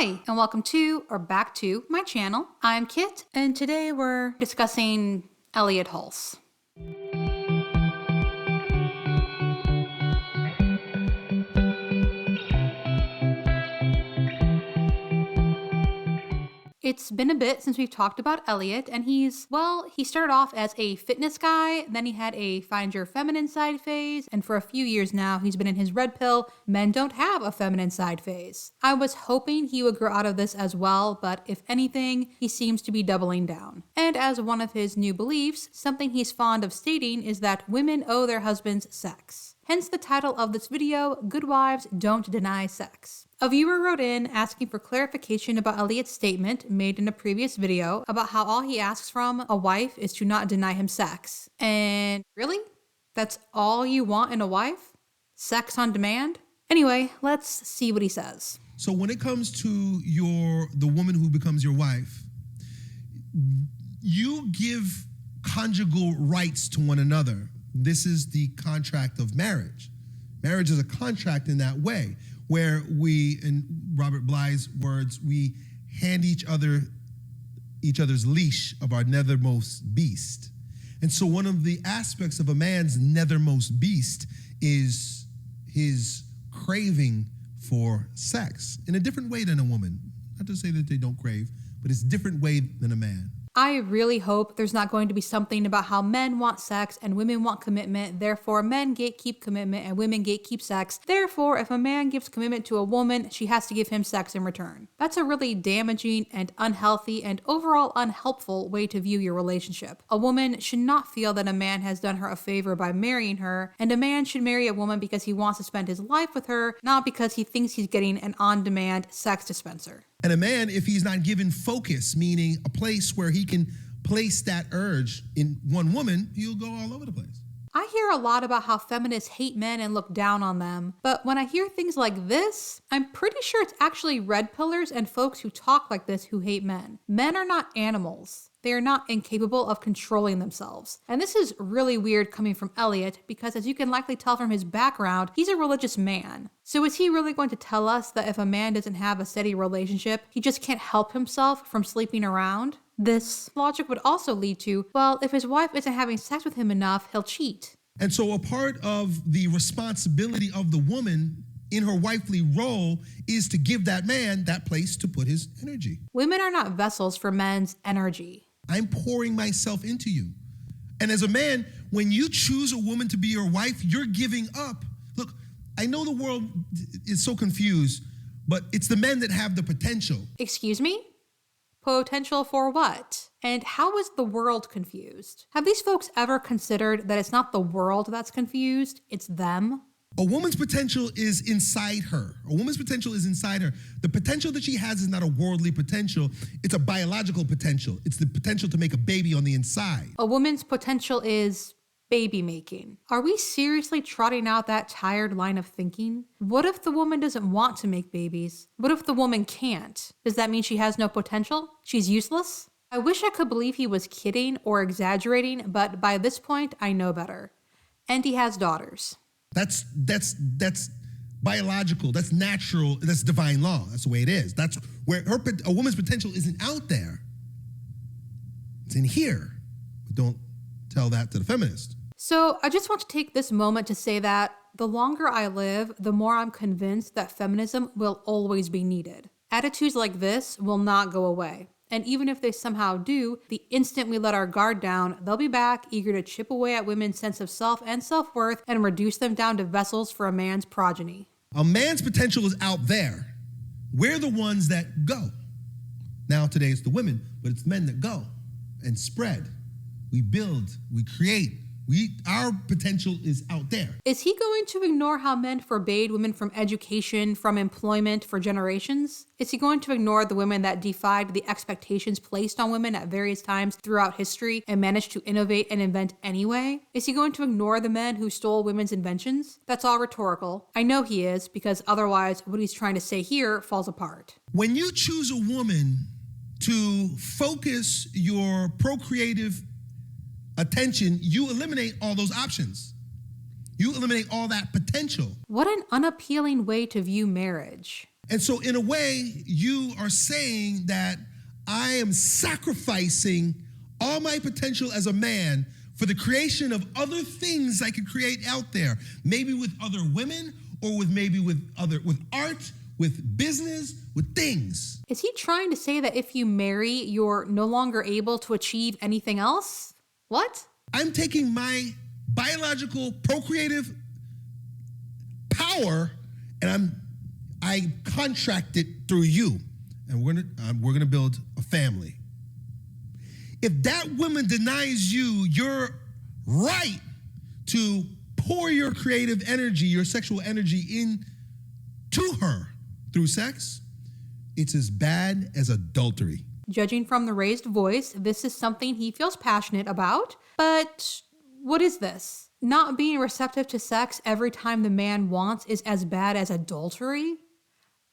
Hi, and welcome to, or back to, my channel. I'm Kit, and today we're discussing Elliott Hulse. It's been a bit since we've talked about Elliott, and he started off as a fitness guy, then he had a find your feminine side phase, and for a few years now, he's been in his red pill, men don't have a feminine side phase. I was hoping he would grow out of this as well, but if anything, he seems to be doubling down. And as one of his new beliefs, something he's fond of stating is that women owe their husbands sex. Hence the title of this video, Good Wives Don't Deny Sex. A viewer wrote in asking for clarification about Elliott's statement made in a previous video about how all he asks from a wife is to not deny him sex. And really? That's all you want in a wife? Sex on demand? Anyway, let's see what he says. So when it comes to the woman who becomes your wife, you give conjugal rights to one another. This is the contract of marriage. Marriage is a contract in that way, where we, in Robert Bly's words, we hand each other's leash of our nethermost beast. And so one of the aspects of a man's nethermost beast is his craving for sex in a different way than a woman. Not to say that they don't crave, but it's a different way than a man. I really hope there's not going to be something about how men want sex and women want commitment, therefore men gatekeep commitment and women gatekeep sex. Therefore, if a man gives commitment to a woman, she has to give him sex in return. That's a really damaging and unhealthy and overall unhelpful way to view your relationship. A woman should not feel that a man has done her a favor by marrying her, and a man should marry a woman because he wants to spend his life with her, not because he thinks he's getting an on-demand sex dispenser. And a man, if he's not given focus, meaning a place where he can place that urge in one woman, he'll go all over the place. I hear a lot about how feminists hate men and look down on them, but when I hear things like this, I'm pretty sure it's actually red pillers and folks who talk like this who hate men. Men are not animals. They are not incapable of controlling themselves. And this is really weird coming from Elliott because, as you can likely tell from his background, he's a religious man. So is he really going to tell us that if a man doesn't have a steady relationship, he just can't help himself from sleeping around? This logic would also lead to, well, if his wife isn't having sex with him enough, he'll cheat. And so a part of the responsibility of the woman in her wifely role is to give that man that place to put his energy. Women are not vessels for men's energy. I'm pouring myself into you. And as a man, when you choose a woman to be your wife, you're giving up. Look, I know the world is so confused, but it's the men that have the potential. Excuse me? Potential for what? And how is the world confused? Have these folks ever considered that it's not the world that's confused, it's them? A woman's potential is inside her. A woman's potential is inside her. The potential that she has is not a worldly potential. It's a biological potential. It's the potential to make a baby on the inside. A woman's potential is baby making. Are we seriously trotting out that tired line of thinking? What if the woman doesn't want to make babies? What if the woman can't? Does that mean she has no potential? She's useless? I wish I could believe he was kidding or exaggerating, but by this point, I know better. And he has daughters. That's biological. That's natural. That's divine law. That's the way it is. That's where a woman's potential isn't out there. It's in here. But don't tell that to the feminist. So I just want to take this moment to say that the longer I live, the more I'm convinced that feminism will always be needed. Attitudes like this will not go away. And even if they somehow do, the instant we let our guard down, they'll be back, eager to chip away at women's sense of self and self-worth and reduce them down to vessels for a man's progeny. A man's potential is out there. We're the ones that go. Now today it's the women, but it's men that go and spread. We build, we create. Our potential is out there. Is he going to ignore how men forbade women from education, from employment for generations? Is he going to ignore the women that defied the expectations placed on women at various times throughout history and managed to innovate and invent anyway? Is he going to ignore the men who stole women's inventions? That's all rhetorical. I know he is, because otherwise what he's trying to say here falls apart. When you choose a woman to focus your procreative attention, you eliminate all those options. You eliminate all that potential. What an unappealing way to view marriage. And so in a way, you are saying that I am sacrificing all my potential as a man for the creation of other things I could create out there, maybe with other women or with art, with business, with things. Is he trying to say that if you marry, you're no longer able to achieve anything else? What? I'm taking my biological procreative power and I contract it through you, and we're gonna build a family. If that woman denies you your right to pour your creative energy, your sexual energy into her through sex, it's as bad as adultery. Judging from the raised voice, this is something he feels passionate about. But what is this? Not being receptive to sex every time the man wants is as bad as adultery?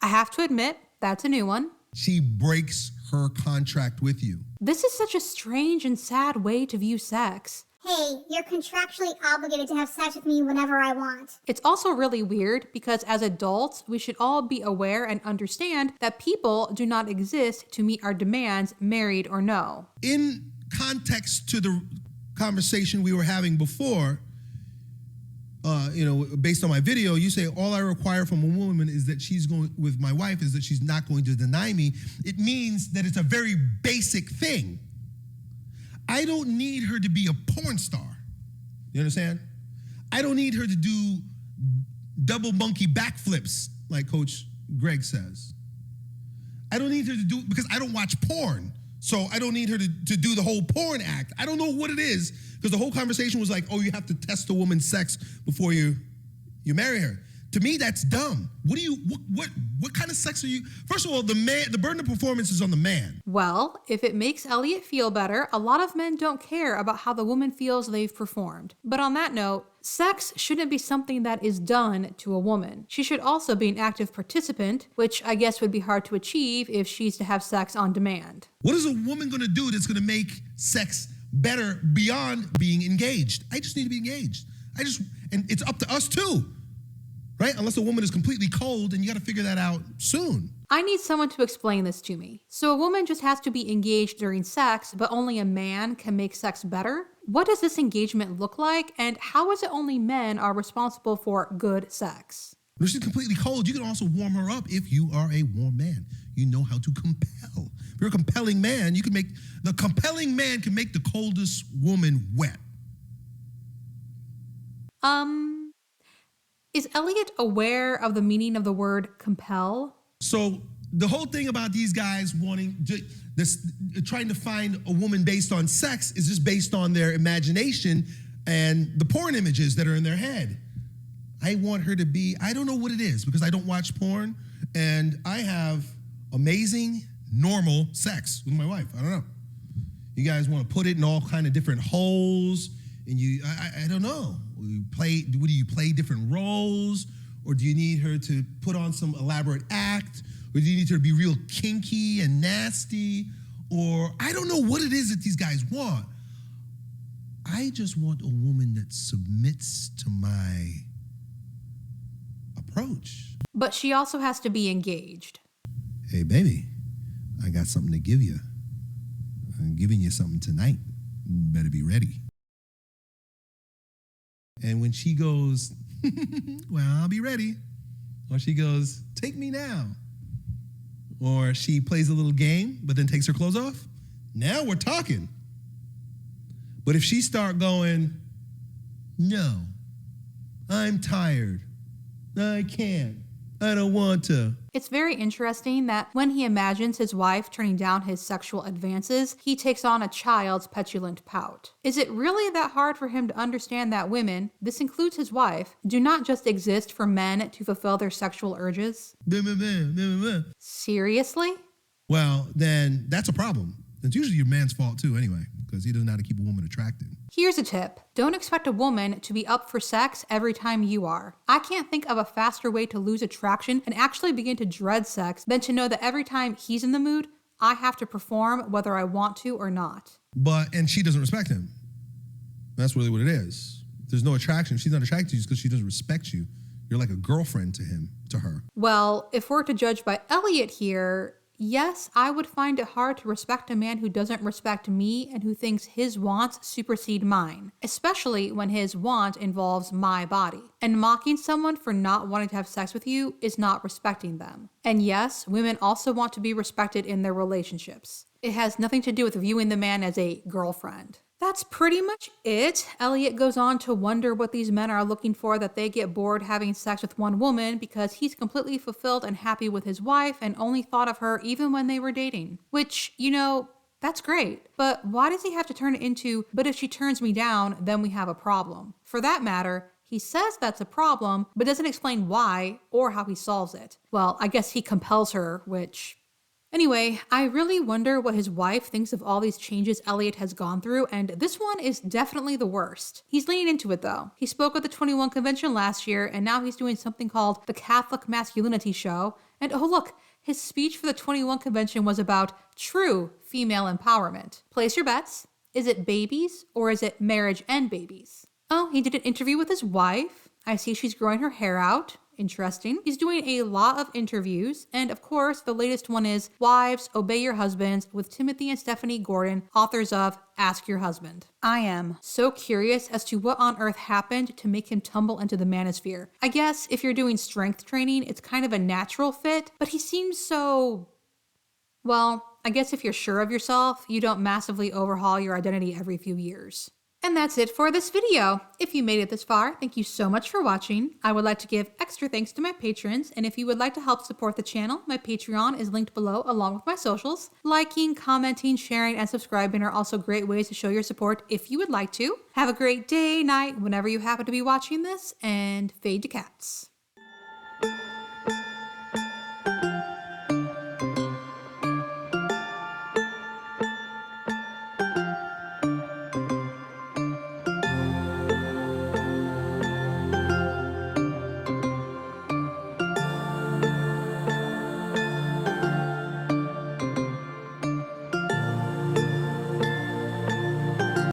I have to admit, that's a new one. She breaks her contract with you. This is such a strange and sad way to view sex. Hey, you're contractually obligated to have sex with me whenever I want. It's also really weird because as adults, we should all be aware and understand that people do not exist to meet our demands, married or no. In context to the conversation we were having before, based on my video, you say all I require from a woman is that she's not going to deny me. It means that it's a very basic thing. I don't need her to be a porn star. You understand? I don't need her to do double monkey backflips like Coach Greg says. I don't need her to do it because I don't watch porn. So I don't need her to do the whole porn act. I don't know what it is, because the whole conversation was like, oh, you have to test a woman's sex before you marry her. To me, that's dumb. What kind of sex are you? First of all, the burden of performance is on the man. Well, if it makes Elliott feel better, a lot of men don't care about how the woman feels they've performed. But on that note, sex shouldn't be something that is done to a woman. She should also be an active participant, which I guess would be hard to achieve if she's to have sex on demand. What is a woman going to do that's going to make sex better beyond being engaged? I just need to be engaged. And it's up to us too. Right? Unless a woman is completely cold, and you got to figure that out soon. I need someone to explain this to me. So a woman just has to be engaged during sex, but only a man can make sex better? What does this engagement look like, and how is it only men are responsible for good sex? If she's completely cold, you can also warm her up if you are a warm man. You know how to compel. If you're a compelling man, the compelling man can make the coldest woman wet. Is Elliott aware of the meaning of the word compel? So the whole thing about these guys trying to find a woman based on sex is just based on their imagination and the porn images that are in their head. I want her to be, I don't know what it is because I don't watch porn, and I have amazing, normal sex with my wife. I don't know. You guys want to put it in all kind of different holes, and I don't know. Do you play different roles, or do you need her to put on some elaborate act, or do you need her to be real kinky and nasty, or I don't know what it is that these guys want. I just want a woman that submits to my approach. But she also has to be engaged. Hey, baby, I got something to give you. I'm giving you something tonight. You better be ready. And when she goes, well, I'll be ready. Or she goes, take me now. Or she plays a little game, but then takes her clothes off. Now we're talking. But if she start going, no, I'm tired. I can't. I don't want to. It's very interesting that when he imagines his wife turning down his sexual advances, he takes on a child's petulant pout. Is it really that hard for him to understand that women, this includes his wife, do not just exist for men to fulfill their sexual urges? Seriously? Well, then that's a problem. It's usually your man's fault too anyway, because he doesn't know how to keep a woman attracted. Here's a tip. Don't expect a woman to be up for sex every time you are. I can't think of a faster way to lose attraction and actually begin to dread sex than to know that every time he's in the mood, I have to perform whether I want to or not. And she doesn't respect him. That's really what it is. There's no attraction. She's not attracted to you because she doesn't respect you. You're like a girlfriend to her. Well, if we're to judge by Elliott here, yes, I would find it hard to respect a man who doesn't respect me and who thinks his wants supersede mine, especially when his want involves my body. And mocking someone for not wanting to have sex with you is not respecting them. And yes, women also want to be respected in their relationships. It has nothing to do with viewing the man as a girlfriend. That's pretty much it. Elliott goes on to wonder what these men are looking for, that they get bored having sex with one woman because he's completely fulfilled and happy with his wife and only thought of her even when they were dating. Which, that's great. But why does he have to turn it into, but if she turns me down, then we have a problem? For that matter, he says that's a problem, but doesn't explain why or how he solves it. Well, I guess he compels her, which... Anyway, I really wonder what his wife thinks of all these changes Elliott has gone through, and this one is definitely the worst. He's leaning into it though. He spoke at the 21 convention last year, and now he's doing something called the Catholic Masculinity Show. And oh look, his speech for the 21 convention was about true female empowerment. Place your bets. Is it babies or is it marriage and babies? Oh, he did an interview with his wife. I see she's growing her hair out. Interesting. He's doing a lot of interviews, and of course, the latest one is Wives, Obey Your Husbands with Timothy and Stephanie Gordon, authors of Ask Your Husband. I am so curious as to what on earth happened to make him tumble into the manosphere. I guess if you're doing strength training, it's kind of a natural fit, but he seems so... Well, I guess if you're sure of yourself, you don't massively overhaul your identity every few years. And that's it for this video. If you made it this far, thank you so much for watching. I would like to give extra thanks to my patrons, and if you would like to help support the channel, my Patreon is linked below along with my socials. Liking, commenting, sharing, and subscribing are also great ways to show your support if you would like to. Have a great day, night, whenever you happen to be watching this, and fade to cats.